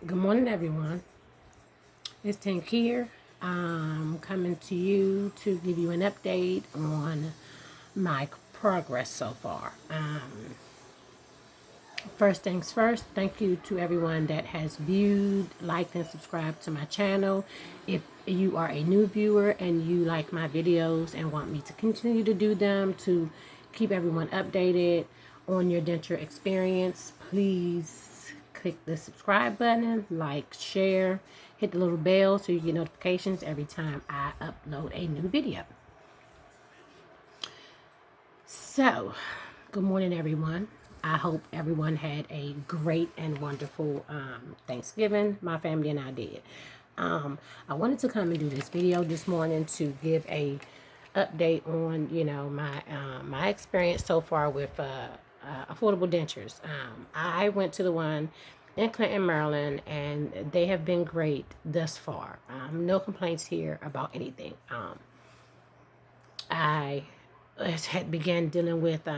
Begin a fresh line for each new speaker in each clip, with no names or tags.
Good morning, everyone. It's Tank here. I'm coming to you to give you an update on my progress so far. First things first, thank you to everyone that has viewed, liked, and subscribed to my channel. If you are a new viewer and you like my videos and want me to continue to do them to keep everyone updated on your denture experience, please click the subscribe button, like, share, hit the little bell so you get notifications every time I upload a new video. So, good morning, everyone. I hope everyone had a great and wonderful Thanksgiving. My family and I did. I wanted to come and do this video this morning to give a update on, my experience so far with affordable dentures. I went to the one in Clinton, Maryland, and they have been great thus far. No complaints here about anything. I had began dealing with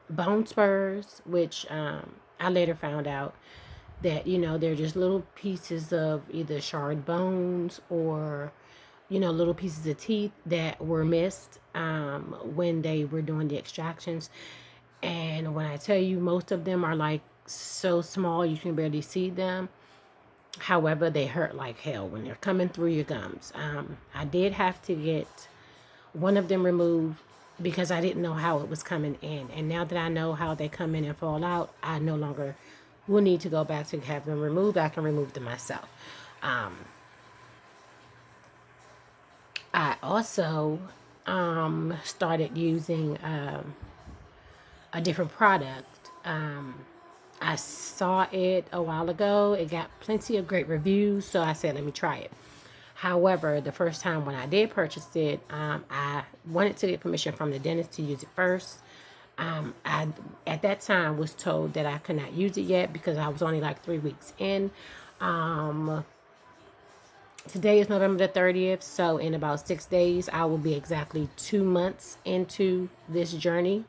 bone spurs, which I later found out that they're just little pieces of either shard bones or little pieces of teeth that were missed when they were doing the extractions. And when I tell you, most of them are like so small you can barely see them. However, they hurt like hell when they're coming through your gums. I did have to get one of them removed because I didn't know how it was coming in. And now that I know how they come in and fall out, I no longer will need to go back to have them removed. I can remove them myself. Um, I also started using a different product. I saw it a while ago. It got plenty of great reviews, so I said, let me try it. However, the first time when I did purchase it, I wanted to get permission from the dentist to use it first. I, at that time, was told that I could not use it yet because I was only like 3 weeks in. Um, Today is November the 30th, so in about 6 days, I will be exactly 2 months into this journey.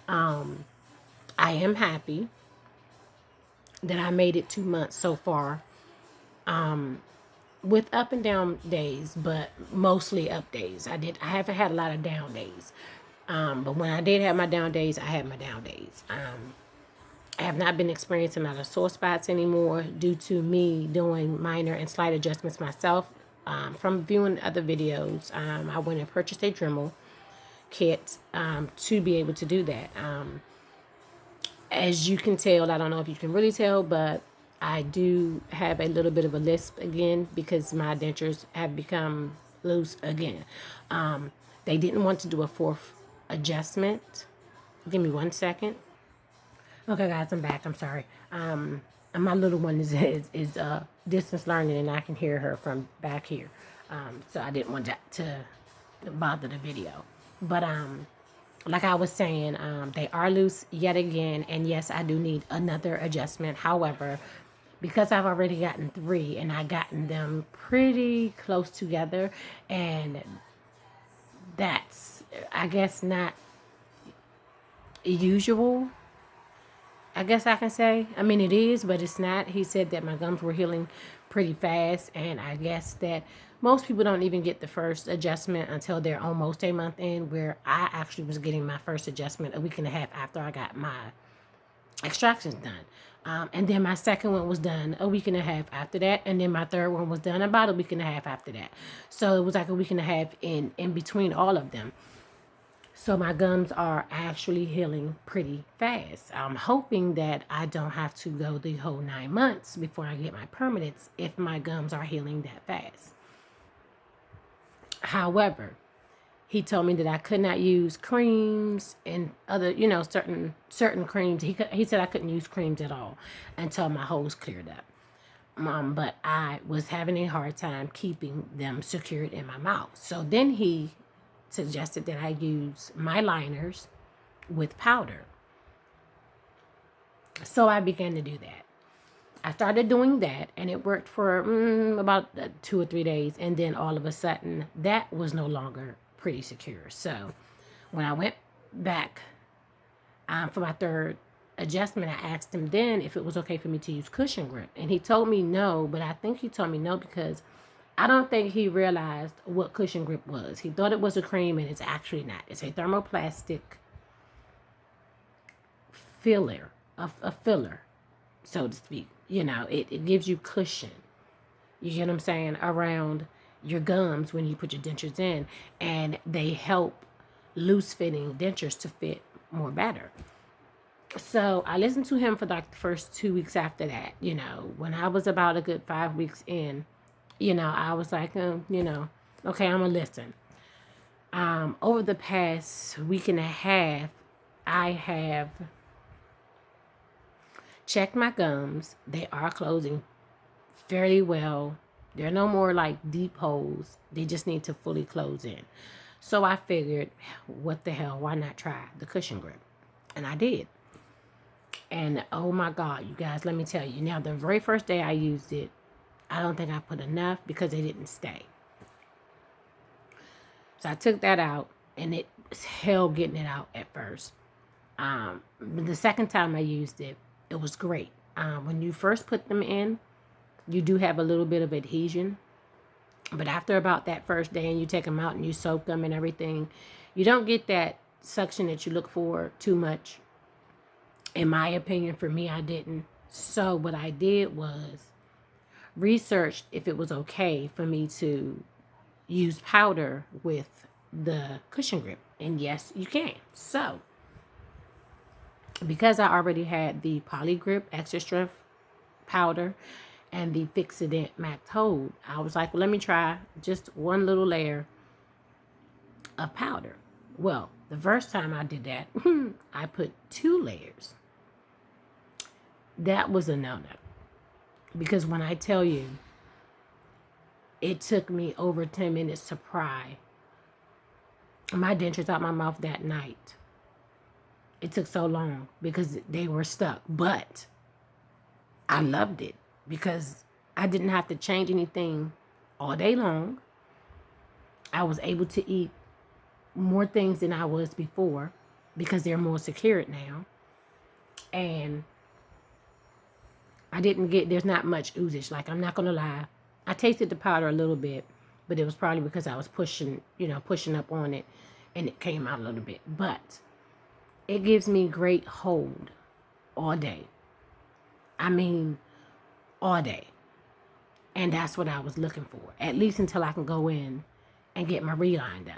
I am happy that I made it 2 months so far, with up and down days, but mostly up days. I haven't had a lot of down days. But when I did have my down days, I had my down days. I have not been experiencing a lot of sore spots anymore due to me doing minor and slight adjustments myself. From viewing other videos, I went and purchased a Dremel kit to be able to do that. As you can tell, I don't know if you can really tell, but I do have a little bit of a lisp again because my dentures have become loose again. They didn't want to do a fourth adjustment. Give me 1 second. Okay, guys, I'm back. I'm sorry. And my little one is distance learning, and I can hear her from back here. So I didn't want that to bother the video. But like I was saying, they are loose yet again, and yes, I do need another adjustment. However, because I've already gotten three, and I gotten them pretty close together, and that's, I guess, not usual, I guess I can say. I mean, it is, but it's not. He said that my gums were healing pretty fast, and I guess that most people don't even get the first adjustment until they're almost a month in, where I actually was getting my first adjustment a week and a half after I got my extractions done. And then my second one was done a week and a half after that, and then my third one was done about a week and a half after that. So it was like a week and a half in between all of them. So my gums are actually healing pretty fast. I'm hoping that I don't have to go the whole 9 months before I get my permanents if my gums are healing that fast. However, he told me that I could not use creams and other, certain creams. He said I couldn't use creams at all until my holes cleared up. But I was having a hard time keeping them secured in my mouth. So then he suggested that I use my liners with powder. So I began to do that. I started doing that, and it worked for about 2 or 3 days, and then all of a sudden, that was no longer pretty secure. So when I went back for my third adjustment, I asked him then if it was okay for me to use cushion grip. And he told me no, but I think he told me no because I don't think he realized what cushion grip was. He thought it was a cream, and it's actually not. It's a thermoplastic filler, a filler, so to speak. You know, it gives you cushion. You get what I'm saying? Around your gums when you put your dentures in, and they help loose fitting dentures to fit more better. So I listened to him for like the first 2 weeks after that. You know, when I was about a good 5 weeks in, you know, I was like, you know, okay, I'm gonna listen. Over the past week and a half, I have checked my gums. They are closing fairly well. There are no more like deep holes. They just need to fully close in. So I figured, what the hell, why not try the cushion grip? And I did. And oh my God, you guys, let me tell you. Now, the very first day I used it, I don't think I put enough because they didn't stay. So I took that out, and it was hell getting it out at first. The second time I used it, it was great. When you first put them in, you do have a little bit of adhesion. But after about that first day and you take them out and you soak them and everything, you don't get that suction that you look for too much. In my opinion, for me, I didn't. So what I did was researched if it was okay for me to use powder with the cushion grip. And yes, you can. So because I already had the Poly Grip Extra Strength powder and the Fix-A-Dent Max Hold, I was like, well, let me try just one little layer of powder. Well, the first time I did that, I put 2 layers. That was a no-no. Because when I tell you, it took me over 10 minutes to pry my dentures out my mouth that night. It took so long because they were stuck. But I loved it because I didn't have to change anything all day long. I was able to eat more things than I was before because they're more secured now. And there's not much oozage. Like, I'm not going to lie. I tasted the powder a little bit, but it was probably because I was pushing up on it, and it came out a little bit. But it gives me great hold all day. I mean, all day. And that's what I was looking for, at least until I can go in and get my reline done.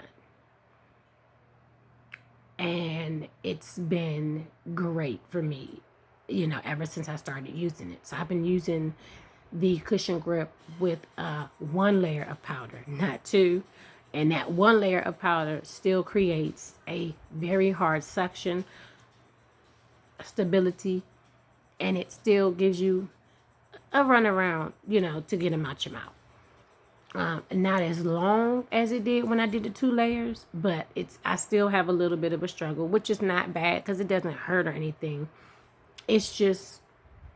And it's been great for me, ever since I started using it. So I've been using the cushion grip with 1 layer of powder, not 2. And that 1 layer of powder still creates a very hard suction, stability, and it still gives you a runaround, to get them out your mouth. Not as long as it did when I did the 2 layers, but I still have a little bit of a struggle, which is not bad because it doesn't hurt or anything. It's just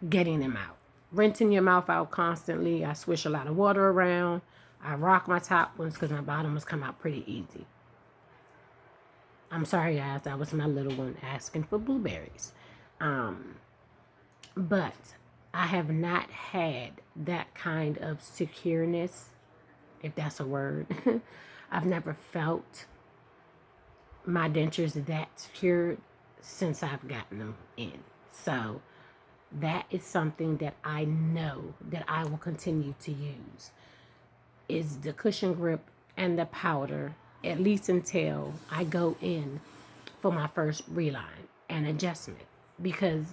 getting them out. Rinsing your mouth out constantly. I swish a lot of water around. I rock my top ones because my bottom ones come out pretty easy. I'm sorry, guys. That was my little one asking for blueberries. But I have not had that kind of secureness, if that's a word. I've never felt my dentures that secured since I've gotten them in. So that is something that I know that I will continue to use, is the cushion grip and the powder, at least until I go in for my first reline and adjustment, because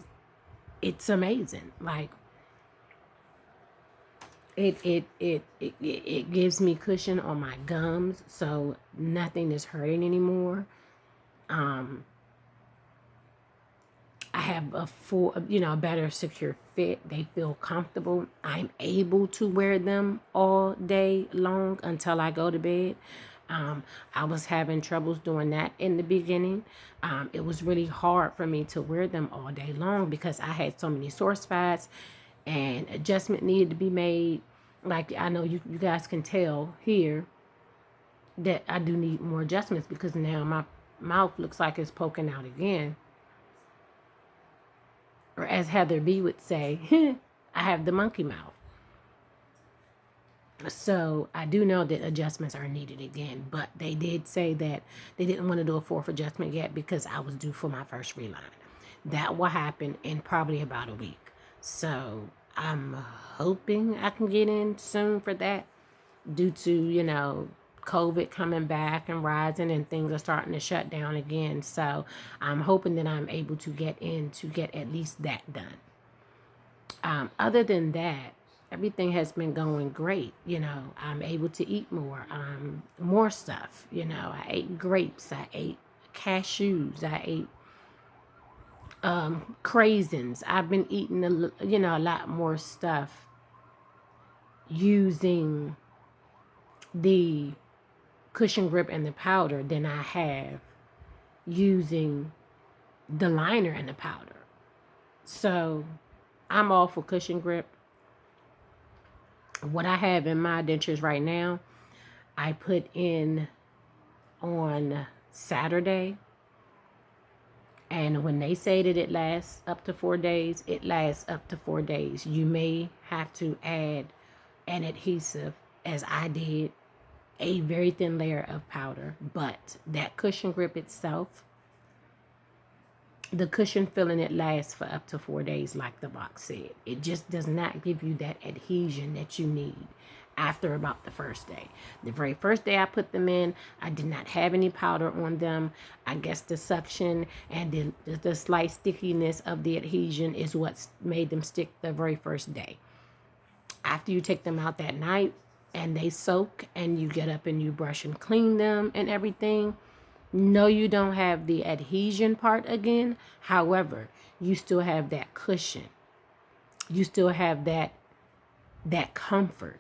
it's amazing. Like, it gives me cushion on my gums, so nothing is hurting anymore. I have a better secure fit. They feel comfortable. I'm able to wear them all day long until I go to bed. I was having troubles doing that in the beginning. It was really hard for me to wear them all day long because I had so many sore spots and adjustment needed to be made. Like, I know you guys can tell here that I do need more adjustments because now my mouth looks like it's poking out again. Or as Heather B would say, I have the monkey mouth. So I do know that adjustments are needed again, but they did say that they didn't want to do a fourth adjustment yet because I was due for my first reline. That will happen in probably about a week. So I'm hoping I can get in soon for that due to, COVID coming back and rising and things are starting to shut down again. So I'm hoping that I'm able to get in to get at least that done. Other than that, everything has been going great. I'm able to eat more stuff. I ate grapes, I ate cashews, I ate craisins. I've been eating a lot more stuff using the cushion grip and the powder than I have using the liner and the powder. So I'm all for cushion grip. What I have in my dentures right now, I put in on Saturday. And when they say that it lasts up to 4 days, it lasts up to 4 days. You may have to add an adhesive, as I did, a very thin layer of powder. But that cushion grip itself, the cushion filling, it lasts for up to 4 days, like the box said. It just does not give you that adhesion that you need after about the first day. The very first day I put them in, I did not have any powder on them. I guess the suction and the slight stickiness of the adhesion is what made them stick the very first day. After you take them out that night and they soak and you get up and you brush and clean them and everything, no, you don't have the adhesion part again. However, you still have that cushion. You still have that comfort.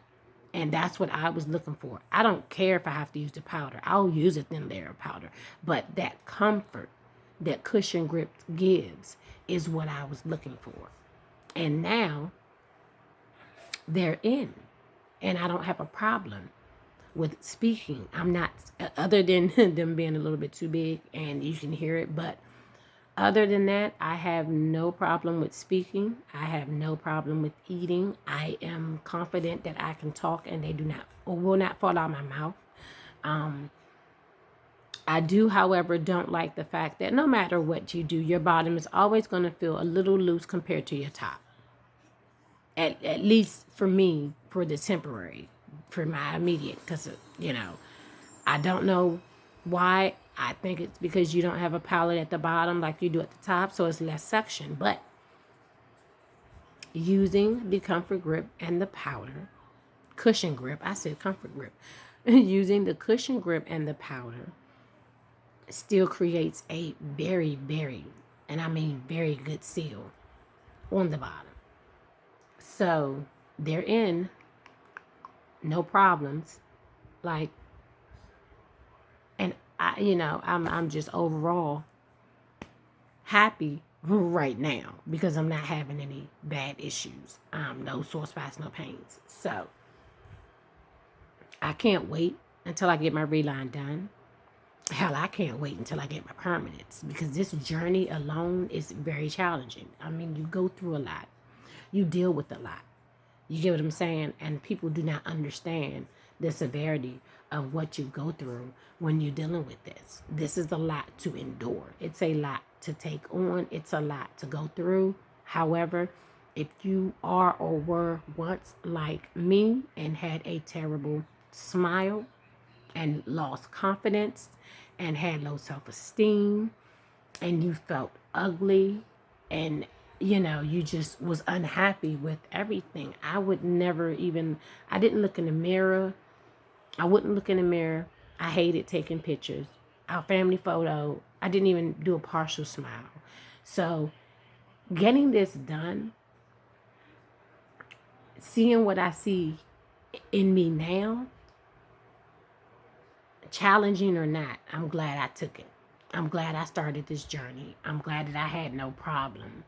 And that's what I was looking for. I don't care if I have to use the powder. I'll use a thin layer of powder. But that comfort that cushion grip gives is what I was looking for. And now they're in. And I don't have a problem with speaking. I'm not, other than them being a little bit too big and you can hear it, but other than that, I have no problem with speaking. I have no problem with eating. I am confident that I can talk and they do not or will not fall out of my mouth. I do, however, don't like the fact that no matter what you do, your bottom is always going to feel a little loose compared to your top. At least for me, for the temporary, for my immediate, because, I don't know why. I think it's because you don't have a palate at the bottom like you do at the top, so it's less suction. But using the comfort grip and the powder, cushion grip, I said comfort grip, using the cushion grip and the powder still creates a very, very, and I mean very good seal on the bottom. So they're in, no problems. Like, and I'm just overall happy right now because I'm not having any bad issues. No sore spots, no pains. So I can't wait until I get my reline done. Hell, I can't wait until I get my permanents because this journey alone is very challenging. I mean, you go through a lot. You deal with a lot. You get what I'm saying? And people do not understand the severity of what you go through when you're dealing with this. This is a lot to endure. It's a lot to take on. It's a lot to go through. However, if you are or were once like me and had a terrible smile and lost confidence and had low self-esteem and you felt ugly and you just was unhappy with everything, I would never even, I didn't look in the mirror. I wouldn't look in the mirror. I hated taking pictures. Our family photo, I didn't even do a partial smile. So getting this done, seeing what I see in me now, challenging or not, I'm glad I took it. I'm glad I started this journey. I'm glad that I had no problem,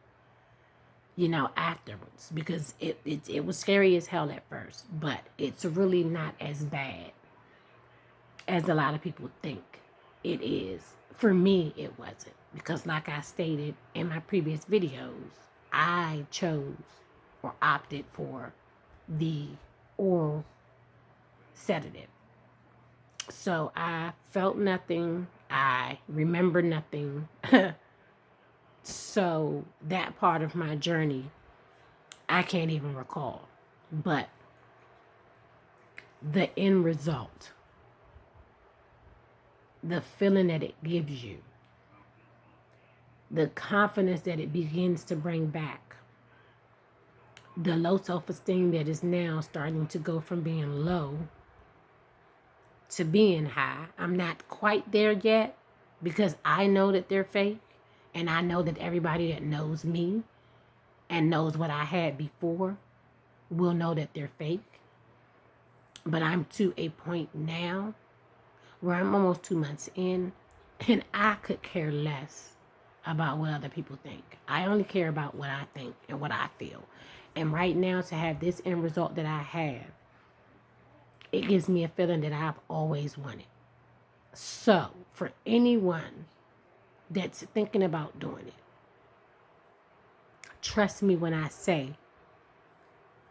afterwards, because it was scary as hell at first, but it's really not as bad as a lot of people think it is. For me, it wasn't, because like I stated in my previous videos, I chose or opted for the oral sedative. So I felt nothing. I remember nothing. So that part of my journey, I can't even recall. But the end result, the feeling that it gives you, the confidence that it begins to bring back, the low self-esteem that is now starting to go from being low to being high. I'm not quite there yet because I know that they're fake, and I know that everybody that knows me and knows what I had before will know that they're fake. But I'm to a point now where I'm almost 2 months in, and I could care less about what other people think. I only care about what I think and what I feel. And right now, to have this end result that I have, it gives me a feeling that I've always wanted. So, for anyone that's thinking about doing it, trust me when I say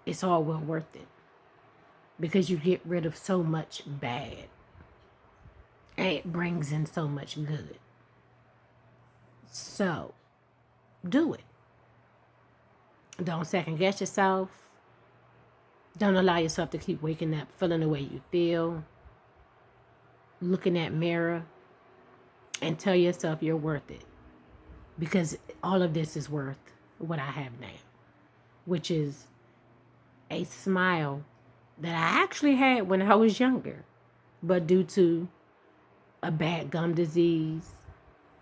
it's all well worth it, because you get rid of so much bad and it brings in so much good. So, do it. Don't second guess yourself. Don't allow yourself to keep waking up feeling the way you feel. Look in that mirror and tell yourself you're worth it. Because all of this is worth what I have now, which is a smile that I actually had when I was younger. But due to a bad gum disease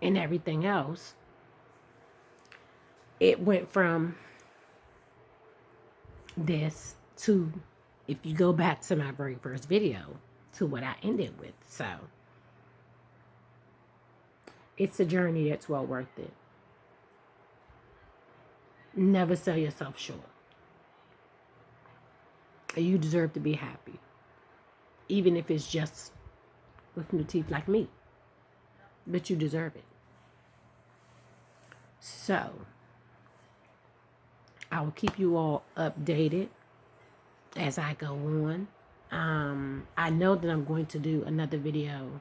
and everything else, it went from this to, if you go back to my very first video, to what I ended with. So it's a journey that's well worth it. Never sell yourself short. You deserve to be happy, even if it's just with new teeth like me. But you deserve it. So I will keep you all updated as I go on. I know that I'm going to do another video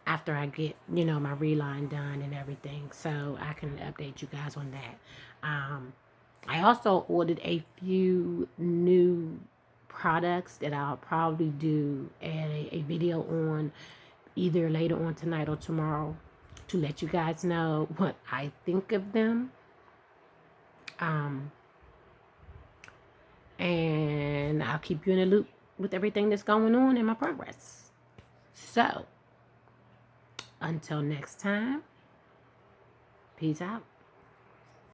after I get, my reline done and everything, so I can update you guys on that. I also ordered a few new products that I'll probably do a video on either later on tonight or tomorrow to let you guys know what I think of them. And I'll keep you in the loop with everything that's going on in my progress. So, until next time, peace out.